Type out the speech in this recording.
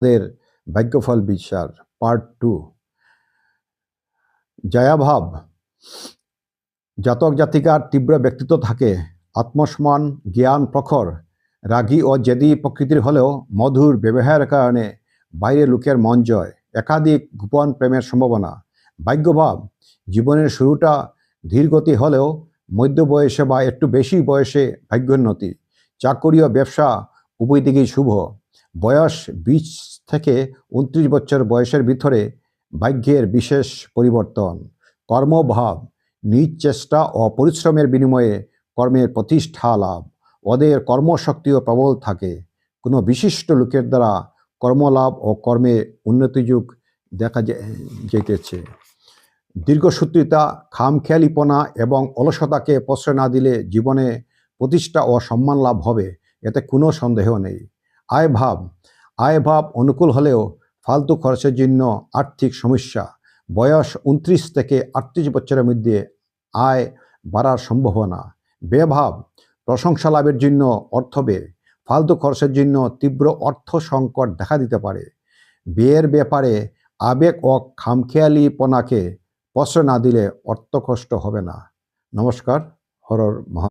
দের ভাগ্যফল বিচার পার্ট 2। জয়াভাব জাতক জাতিকার তীব্র ব্যক্তিত্ব থাকে, আত্মসম্মান, জ্ঞান প্রখর, রাগী ও জেদি প্রকৃতির হলেও মধুর ব্যবহারের কারণে বাইরে লোকের মন জয়, একাধিক গোপন প্রেমের সম্ভাবনা। ভাগ্যভাব জীবনের শুরুটা ধীরগতি হলেও মধ্য বয়সে বা একটু বেশি বয়সে ভাগ্যোন্নতি, চাকরি ও ব্যবসা উভয় দিকেই শুভ। বয়স 20 থেকে 29 বছর বয়সের ভিতরে ভাগ্যের বিশেষ পরিবর্তন। কর্মভাব নিজ চেষ্টা ও পরিশ্রমের বিনিময়ে কর্মের প্রতিষ্ঠা লাভ, ওদের কর্মশক্তিও প্রবল থাকে। কোনো বিশিষ্ট লোকের দ্বারা কর্মলাভ ও কর্মে উন্নতিযুগ দেখা যেতেছে। দীর্ঘসূত্রিতা, খামখেয়ালিপনা এবং অলসতাকে প্রশ্রয় না দিলে জীবনে প্রতিষ্ঠা ও সম্মান লাভ হবে, এতে কোনো সন্দেহ নেই। আয়ভাব অনুকূল হলেও ফালতু খরচের জন্য আর্থিক সমস্যা। বয়স 29 থেকে 38 বছরের মধ্যে আয় বাড়ার সম্ভাবনা। ব্যয়ভাব প্রশংসা লাভের জন্য অর্থ ব্যয়, ফালতু খরচের জন্য তীব্র অর্থ সংকট দেখা দিতে পারে। ব্যয়ের ব্যাপারে আবেগ ও খামখেয়ালিপনাকে প্রশ্রয় না দিলে অর্থ কষ্ট হবে না। নমস্কার। হরর মহা